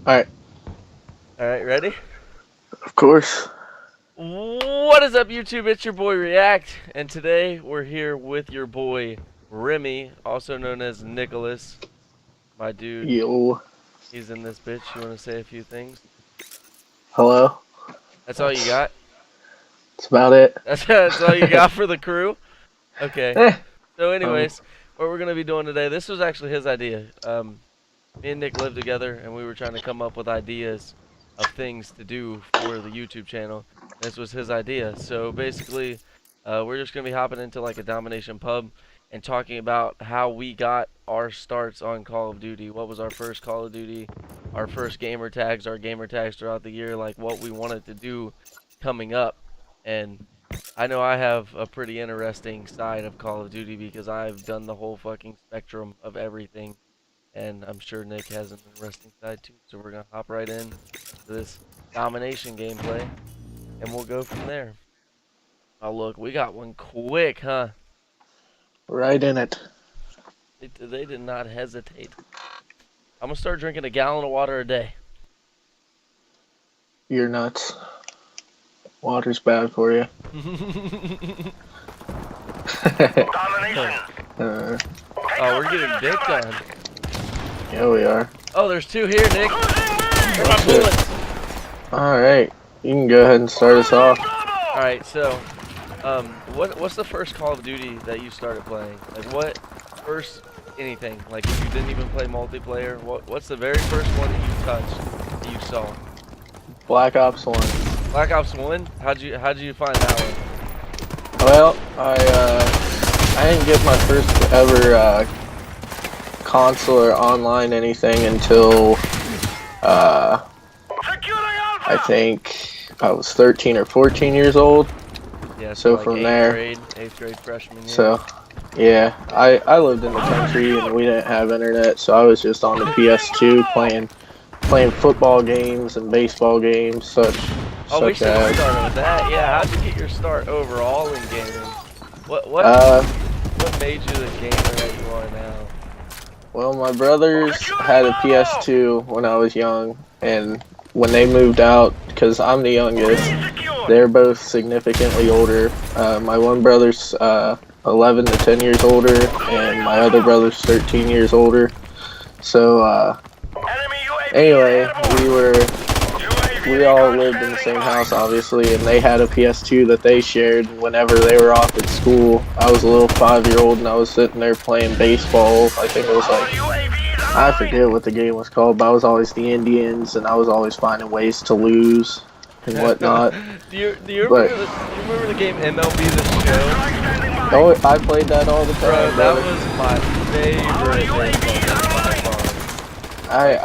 Alright, Alright, ready? of course. What is up, YouTube? It's your boy React, and today we're here with your boy Remy, also known as Nicholas. My dude, Yo. he's in this bitch. You want to say a few things? Hello. That's all you That's, got? that's about it. That's all you got for the crew? Okay. Eh. So, Um, anyways, what we're going to be doing today, this was actually his idea. Me and Nick lived together, and we were trying to come up with ideas of things to do for the YouTube channel. This was his idea. So basically, we're just gonna be hopping into like a domination pub and talking about how we got our starts on Call of Duty. What was our first Call of Duty? Our first gamer tags, our gamer tags throughout the year, like what we wanted to do coming up. And I know I have a pretty interesting side of Call of Duty because I've done the whole fucking spectrum of everything, and I'm sure Nick has an interesting side too. So we're gonna hop right in to this domination gameplay, and we'll go from there. Oh look, we got one quick, huh? right in it. They did not hesitate. I'm gonna start drinking a gallon of water a day. You're nuts. Water's bad for you. Domination. uh, Oh, we're getting dick on. yeah, we are. Oh, there's two here, Nick. Where are my Shit. bullets? Alright, you can go ahead and start us off. All right, so, what's the first Call of Duty that you started playing? Like, what first anything? Like, if you didn't even play multiplayer, what's the very first one that you touched that you saw? Black Ops 1. Black Ops 1? How'd you find that one? Well, I didn't get my first ever console or online anything until I think I was 13 or 14 years old. Yeah, So like from there, 8th grade freshman year. so yeah, I lived in the country and we didn't have internet, so I was just on the PS2 playing football games and baseball games, such we should have as. started with that. Yeah, how'd you get your start overall in gaming? What made you the gamer that you are now? Well, my brothers had a PS2 when I was young, and when they moved out, because I'm the youngest, they're both significantly older. My one brother's 11 to 10 years older, and my other brother's 13 years older. So, anyway, we all lived in the same house, obviously, and they had a PS2 that they shared. Whenever they were off at school, I was a little 5-year-old, and I was sitting there playing baseball. I think it was like, I forget what the game was called, but I was always the Indians, and I was always finding ways to lose and whatnot. do you remember the game MLB The Show? Oh, I played that all the time, Bro, that brother. was my favorite game. I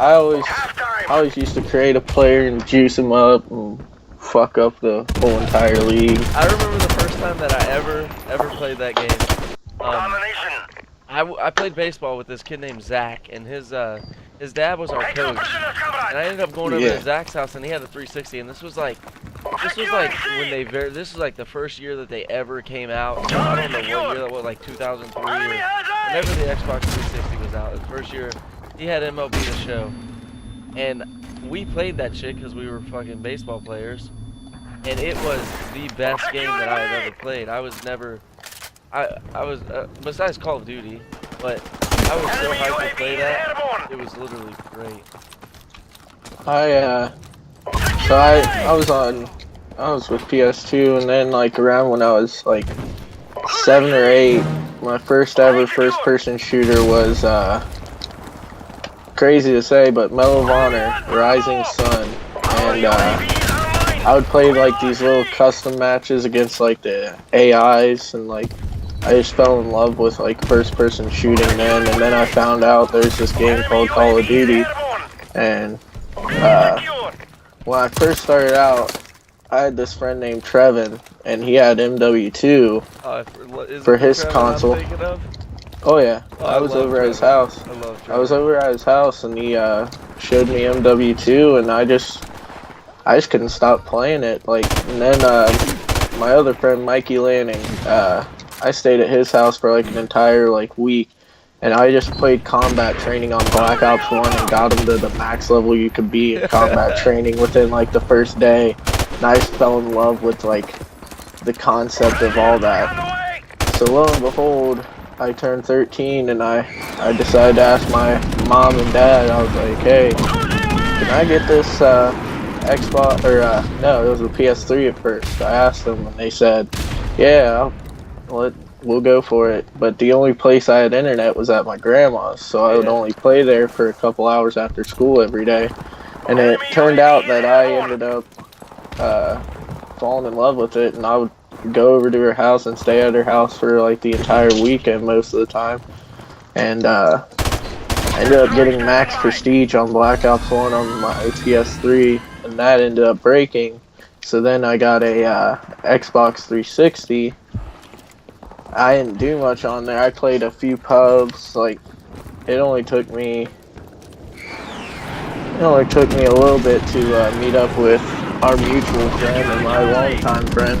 always used to create a player and juice him up and fuck up the whole entire league. I remember the first time that I ever played that game. I played baseball with this kid named Zach, and his dad was our coach. And I ended up going over to Zach's house, and he had a 360. And this was like when this was like the first year that they ever came out. I don't know what year that was, like 2003 or whenever the Xbox 360 was out. The first year he had MLB The Show, and we played that shit because we were fucking baseball players. And it was the best game that I had ever played. I was never. I was, besides Call of Duty, but I was so hyped to play that, it was literally great. I was with PS2, and then like around when I was like 7 or 8, my first ever first-person shooter was crazy to say, but Medal of Honor, Rising Sun, and I would play like these little custom matches against like the AIs, and like I just fell in love with like first-person shooting then, and then I found out there's this game called Call of Duty, and when I first started out, I had this friend named Trevin, and he had MW2 for his console. Oh yeah, I was over at his house. I was over at his house, and he showed me MW2, and I just couldn't stop playing it. Like, and then my other friend Mikey Lanning, I stayed at his house for like an entire like week, and I just played combat training on Black Ops 1 and got him to the max level you could be in combat training within like the first day. And I just fell in love with like the concept of all that. So lo and behold, I turned 13 and I decided to ask my mom and dad. I was like, hey, can I get this Xbox, or no, it was a PS3 at first. I asked them and they said, yeah, we'll go for it. But the only place I had internet was at my grandma's, so I would only play there for a couple hours after school every day. And it turned out that I ended up falling in love with it, and I would go over to her house and stay at her house for like the entire weekend most of the time. And I ended up getting max prestige on Black Ops 1 on my PS3, and that ended up breaking. So then I got a Xbox 360. I didn't do much on there. I played a few pubs. Like, it only took me a little bit to meet up with our mutual friend and my longtime friend,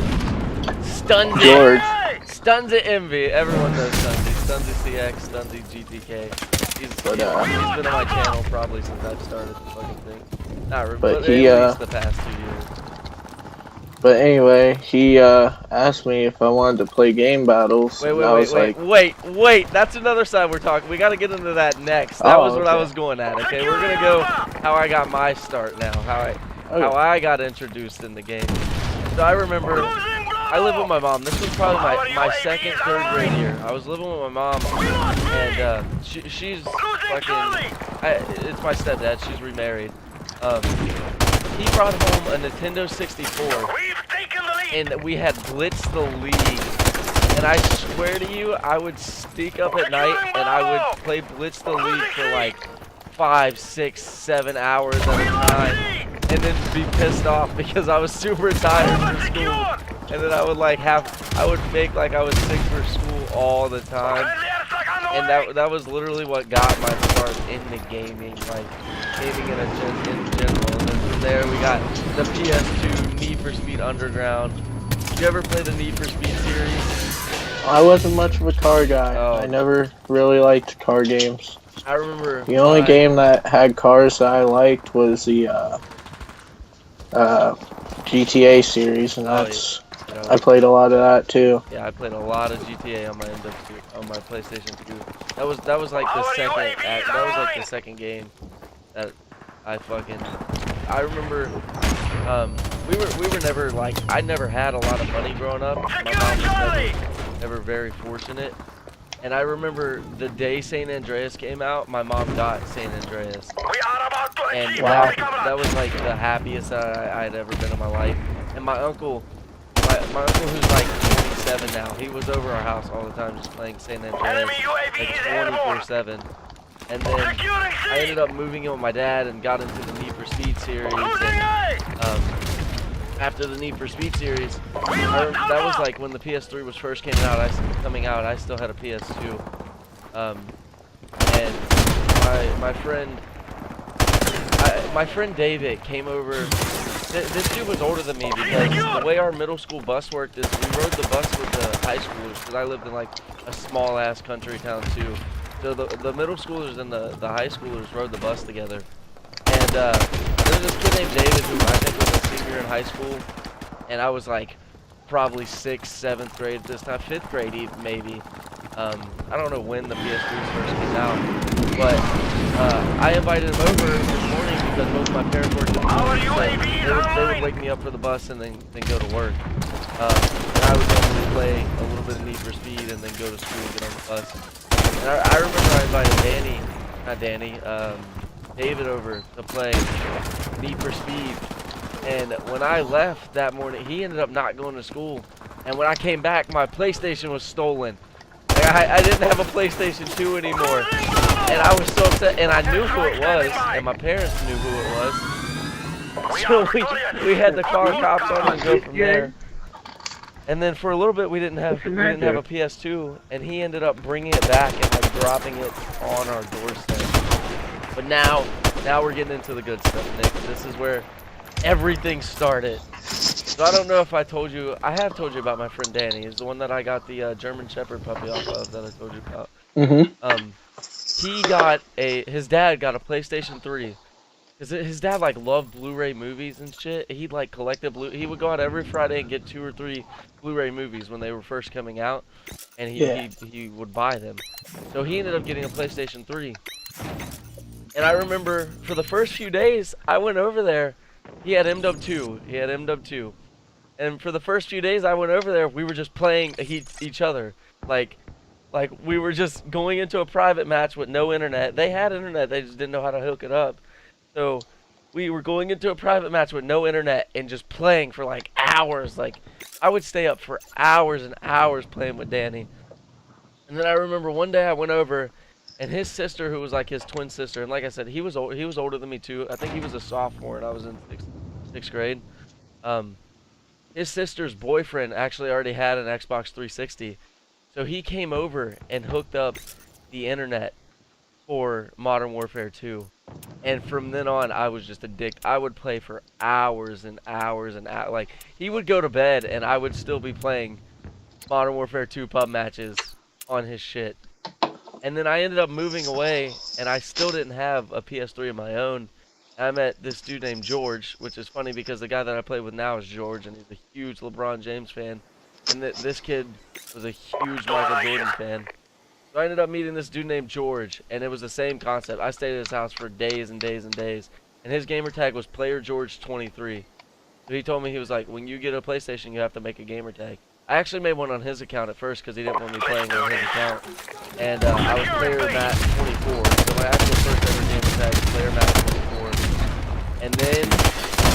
George. Stuns at Envy. Everyone knows Stunzy. Stunzy CX, Stunzy GTK. He's been on my channel probably since I've started the fucking thing. But he, at least the past 2 years. But anyway, he asked me if I wanted to play game battles. Wait. That's another side we're talking. We got to get into that next. That was what I was going at. Okay, we're gonna go how I got my start now. How I got introduced in the game. So I remember I lived with my mom. This was probably my second, third grade year. I was living with my mom, and she's fucking. It's my stepdad. She's remarried. He brought home a Nintendo 64, and we had Blitz the League. And I swear to you, I would sneak up at night and I would play Blitz the League for like 5, 6, 7 hours at a time, and then be pissed off because I was super tired for school. And then I would fake like I was sick for school all the time. And that was literally what got my start into gaming, like gaming in general. And then from there we got the PS2 Need for Speed Underground. Did you ever play the Need for Speed series? I wasn't much of a car guy. Oh. I never really liked car games. I remember the only game that had cars that I liked was the GTA series, and that's I played a lot of that too. Yeah, I played a lot of GTA on my PlayStation 2. That was like the second game that I remember. We were never like, I never had a lot of money growing up. My mom was never very fortunate. And I remember the day San Andreas came out, my mom got San Andreas. And that was like the happiest I'd ever been in my life. And my uncle who's like 27 now, he was over our house all the time just playing San Andreas like 24/7. And then I ended up moving in with my dad and got into the Need for Speed series. And after the Need for Speed series, that was like when the PS3 was first coming out. I still had a PS2. And my friend David came over. This dude was older than me because the way our middle school bus worked is we rode the bus with the high schoolers, because I lived in like a small ass country town too. So the middle schoolers and the high schoolers rode the bus together. And there was this kid named David who I think was a senior in high school, and I was like probably 6th, 7th grade at this time, 5th grade even maybe. I don't know when the PS3 first came out, but I invited him over this morning because both my parents worked at the they would wake me up for the bus and then go to work. And I would normally play a little bit of Need for Speed and then go to school and get on the bus. And I remember I invited David over to play Need for Speed. And when I left that morning, he ended up not going to school. And when I came back, my PlayStation was stolen. Like, I didn't have a PlayStation 2 anymore. And I was so upset. And I knew who it was. And my parents knew who it was. So we had to call cops on and go from there. And then for a little bit we didn't have a PS2, and he ended up bringing it back and like dropping it on our doorstep. But now we're getting into the good stuff, Nick. This is where everything started. So I don't know if I told you. I have told you about my friend Danny. He's the one that I got the German Shepherd puppy off of that I told you about. Mhm. Um, he got his dad got a PlayStation 3 because his dad like loved Blu-ray movies and shit. He'd like collected he would go out every Friday and get 2 or 3 Blu-ray movies when they were first coming out, and he Yeah. he he would buy them. So he ended up getting a PlayStation 3. And I remember for the first few days I went over there. He had MW 2. He had MW 2. And for the first few days I went over there, we were just playing each other. Like we were just going into a private match with no internet. They had internet, they just didn't know how to hook it up. So we were going into a private match with no internet and just playing for like hours. Like I would stay up for hours and hours playing with Danny. And then I remember one day I went over, and his sister, who was like his twin sister, and like I said, he was older than me too. I think he was a sophomore, and I was in sixth grade. Um, his sister's boyfriend actually already had an Xbox 360, so he came over and hooked up the internet for Modern Warfare 2. And from then on, I was just addicted. I would play for hours and hours and hours. Like he would go to bed, and I would still be playing Modern Warfare 2 pub matches on his shit. And then I ended up moving away, and I still didn't have a PS3 of my own. I met this dude named George, which is funny because the guy that I play with now is George, and he's a huge LeBron James fan. And this kid was a huge Michael Jordan fan. So I ended up meeting this dude named George, and it was the same concept. I stayed at his house for days and days and days, and his gamer tag was PlayerGeorge23. So he told me, he was like, when you get a PlayStation, you have to make a gamer tag. I actually made one on his account at first because he didn't want me playing on his account. And I was player Matt 24. So my actual first ever gamer tag was player Matt 24. And then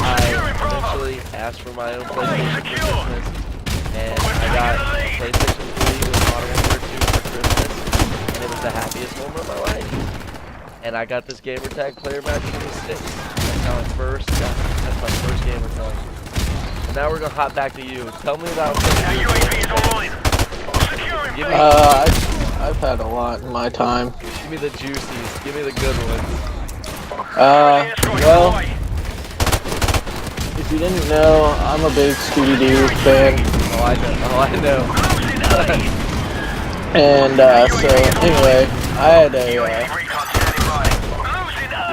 I eventually asked for my own PlayStation for Christmas. And I got a PlayStation 3 with Modern Warfare 2 for Christmas. And it was the happiest moment of my life. And I got this gamer tag player Matt 26. That's how I first got, that's my first gamer tag. And now we're gonna hop back to you. Tell me about I've had a lot in my time. Give me the juicies. Give me the good ones. Well, if you didn't know, I'm a big Scooby-Doo fan. Oh, I know. Oh, I know. And so anyway, I had a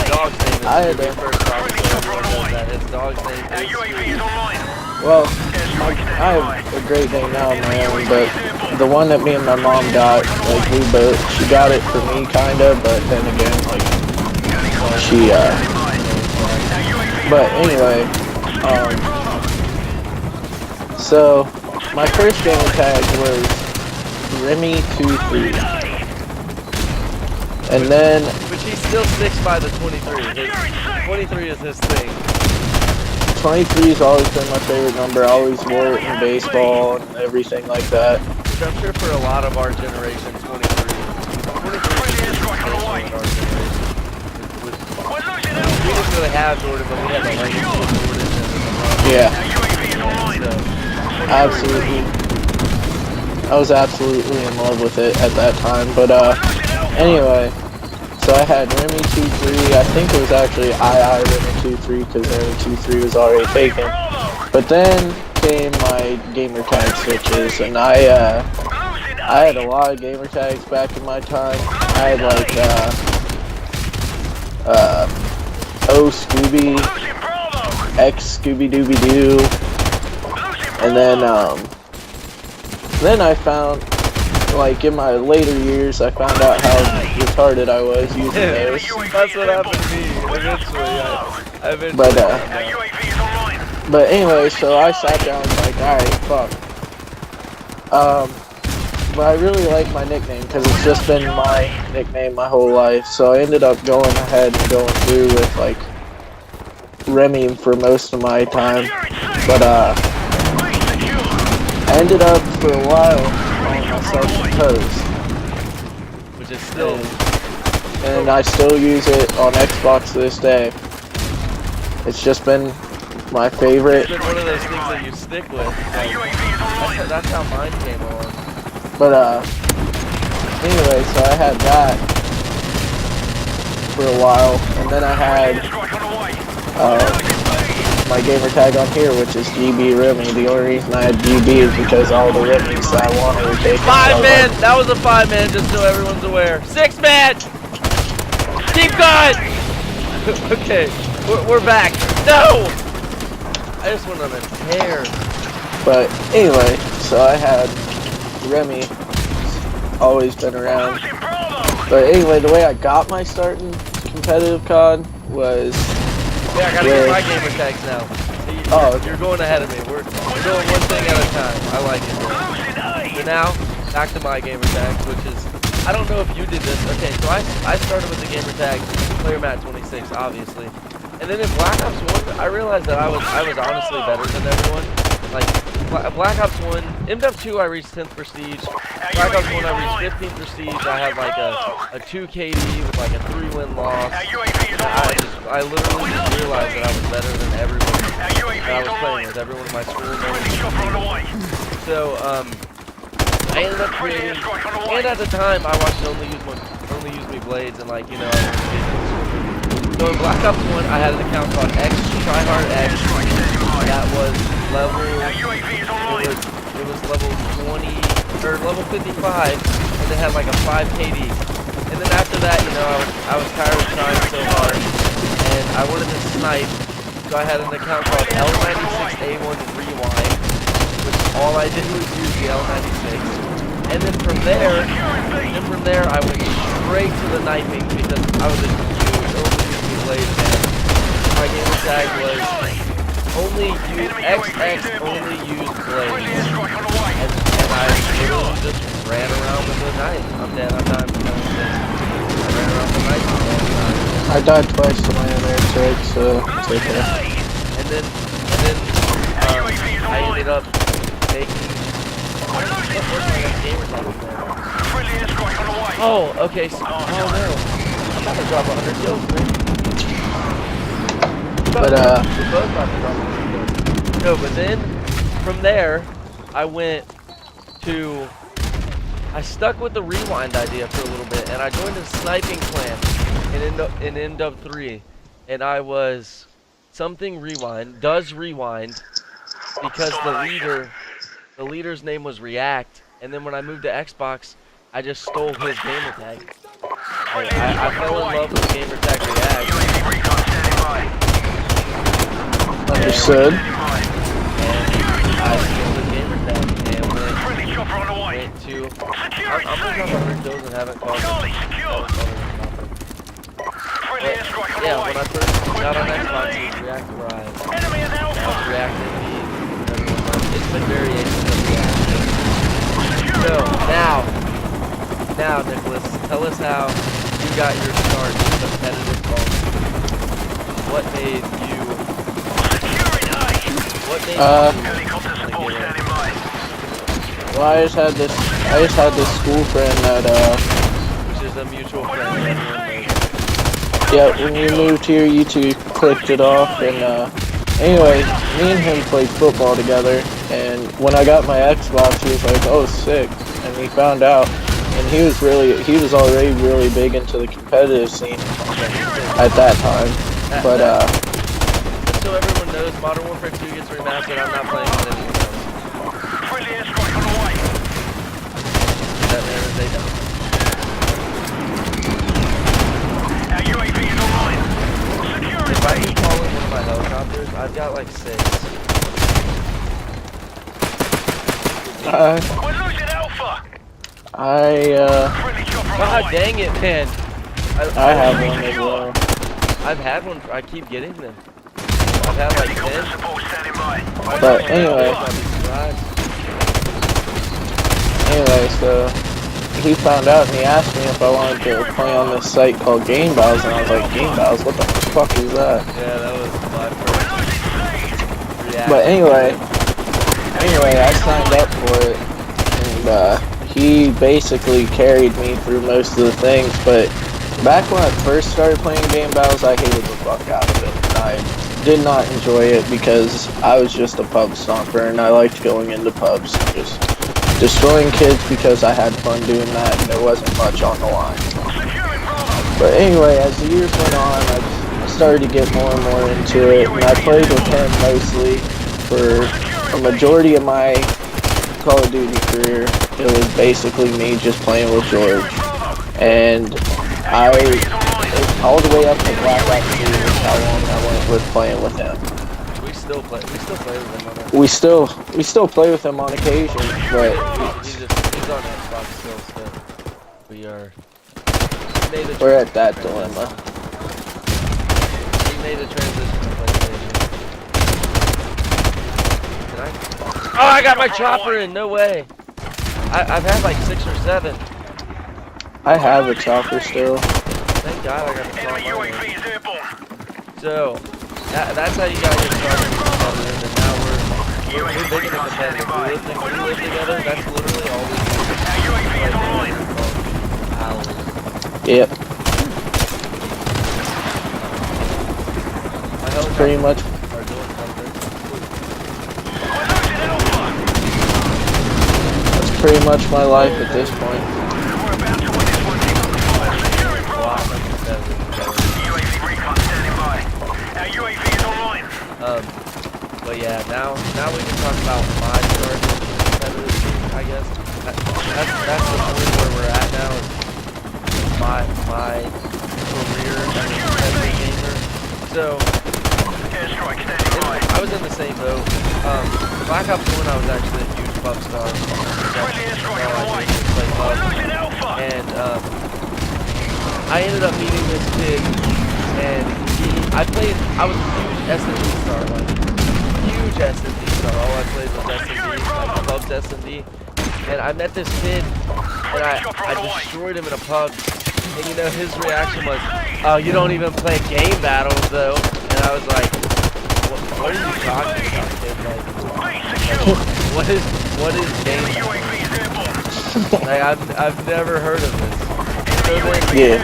dog's name is I had Scooby. a First off, so everyone knows that his dog's name is Scooby. well, I have a great name now of my own, but the one that me and my mom got, like she got it for me kinda, but then again, like she but anyway, so my first gamer tag was Remy23. And then Which he still sticks by the 23. His 23 is his thing. 23 has always been my favorite number. I always wore it in baseball and everything like that. Which I'm sure for a lot of our generation, 23 is just special in our generation. We didn't really have Jordan, but we had the legacy of Jordan and LeBron. Yeah, So, absolutely. I was absolutely in love with it at that time. But anyway, so I had Remy23. I think it was actually Remy23 because Remy23 was already taken. But then came my gamer tag switches, and I had a lot of gamer tags back in my time. I had like O Scooby, X Scooby Dooby Doo, and then I found, like in my later years, I found out how retarded I was using those. That's what happened to me. Eventually, But anyway, so I sat down and was like, alright, fuck. But I really like my nickname because it's just been my nickname my whole life. So I ended up going ahead and going through with like Remy for most of my time. But I ended up for a while calling myself Pose. which is still. And I still use it on Xbox to this day. It's just been my favorite. It's been one of those things that you stick with. Like, that's how mine came along. But anyway, so I had that for a while, and then I had my gamer tag on here, which is GB Remy. The only reason I had GB is because all the Remys that I wanted were taken. 5-man! That was a 5-man, just so everyone's aware. 6-man! Keep going! Okay, we're back. No! I just went on a tear. But anyway, so I had Remy, always been around. But anyway, the way I got my start in competitive COD was... Yeah, I gotta get my gamer tags now. You're going ahead of me. We're doing one thing at a time. I like it. So now, back to my gamer tags, which is... I don't know if you did this. Okay, so I started with the gamer tag PlayerMat26, obviously. And then in Black Ops 1, I realized that I was honestly better than everyone. Like, Black Ops 1, MW 2 I reached 10th prestige. Black Ops 1 I reached 15th prestige. I had like a 2 KD with like a 3-win loss. I literally just realized that I was better than everyone that I was playing with, everyone in my school. So, I ended up creating, and at the time I watched Only Use Me Blades, and like, you know, so in Black Ops 1 I had an account called Tryhard X that was level, it was level 20, or level 55, and it had like a 5 KD. And then after that, you know, I was tired of trying so hard, and I wanted to snipe, so I had an account called L96A1 Rewind, which all I did was use the L96. And then from there, I went straight to the knifing because I was a huge Only Use Me Blade fan. My gamer tag was XX only use blades. And I literally just ran around with the knife. I'm dead, I'm done. I ran around with the knife all the time. I died twice to my own air tag, so it's okay. And then I ended up making... Oh, okay. So, oh no. I'm about to drop 100 kills, man. But we're both about to drop 100 kills. No, but then from there, I went to... I stuck with the rewind idea for a little bit, and I joined a sniping clan in MW 3, and I was something rewind, does rewind, because the leader's name was React, and then when I moved to Xbox, I just stole his gamer tag. I fell in love with the gamer tag React. understood. And I stole his gamer tag and went to... I'm gonna drop 100 kills and haven't called yeah, when I first got on Xbox, it was React Rise. Now it's React MV. It's been variations of React. So, now, Nicholas, tell us how you got your start in competitive COD. What made you... Well, I just had this school friend that, which is a mutual friend that everyone knows. Yeah, when you moved here, you two clicked it off, and, anyway, me and him played football together, and when I got my Xbox, he was like, oh, sick, and we found out, and he was already really big into the competitive scene at that time, but, just so everyone knows, Modern Warfare 2 gets remastered, I'm not playing with anyone else. They don't. If I keep calling one of my helicopters, I've got like 6. We're losing Alpha. God dang it, man. I have one as well. I've had one. I keep getting them. I've had like 10. But anyway, so he found out and he asked me if I wanted to play on this site called Game Battles, and I was like, Game Battles? What the fuck is that? Yeah, that was my first reaction. But anyway, I signed up for it, and he basically carried me through most of the things, but back when I first started playing Game Battles, I hated the fuck out of it. I did not enjoy it because I was just a pub stomper, and I liked going into pubs and just destroying kids because I had fun doing that, and there wasn't much on the line. But anyway, as the years went on, I started to get more and more into it, and I played with him mostly for a majority of my Call of Duty career. It was basically me just playing with George, and all the way up to Black Ops 2 is how long I went with playing with him. We still play with him on We still play with him on occasion, but he's on Xbox still, so we're at that dilemma. He made a transition to PlayStation. Oh, I got my chopper in, no way. I've had like 6 or 7. I have a chopper still. Thank God I got the chopper. So, that's how you gotta get started with competitive, and now we're big into competitive. We live together, that's literally all we do. Hours. Yep. That's pretty much. That's pretty much my life at this point. But yeah, now we can talk about my start in competitive scene, I guess. That's the point where we're at now. Is my career as a competitive gamer. So I was in the same boat. Black Ops 1, I was actually a huge pub star. And I ended up meeting this kid, and I was a huge S&D star, like huge S&D star. All I played was S&D. I loved S&D. And I met this kid, and I destroyed him in a pub. And you know, his reaction was, "Oh, you don't even play game battles, though." And I was like, "What are you talking about, kid? Like, what is game battles? Like, I've never heard of this." So then,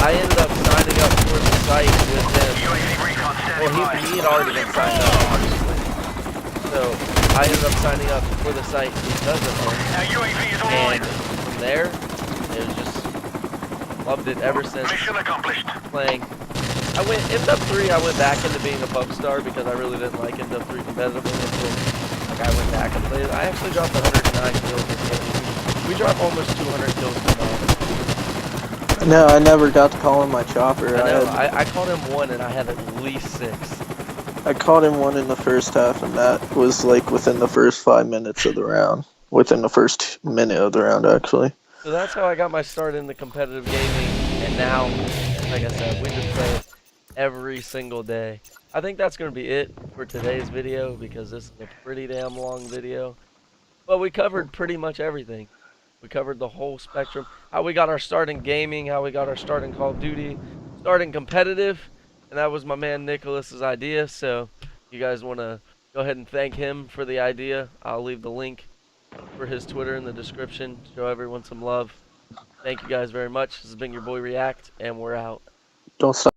I ended up signing up for the site with him. Well, he had already been signed up, obviously. So I ended up signing up for the site because of him. And from there, it was just loved it ever since. Mission accomplished. Playing. I went MW3. I went back into being a pub star because I really didn't like MW3 competitively until I went back and played. I actually dropped 109 kills this game. We dropped almost 200 kills per month. No, I never got to call him my chopper. I caught him 1 and I had at least 6. I caught him 1 in the first half, and that was like within the first 5 minutes of the round. Within the first minute of the round, actually. So that's how I got my start in the competitive gaming, and now, like I said, we just play it every single day. I think that's going to be it for today's video, because this is a pretty damn long video. But we covered pretty much everything. We covered the whole spectrum. How we got our start in gaming, how we got our start in Call of Duty, start in competitive. And that was my man Nicholas's idea. So you guys want to go ahead and thank him for the idea. I'll leave the link for his Twitter in the description. Show everyone some love. Thank you guys very much. This has been your boy React, and we're out. Don't stop.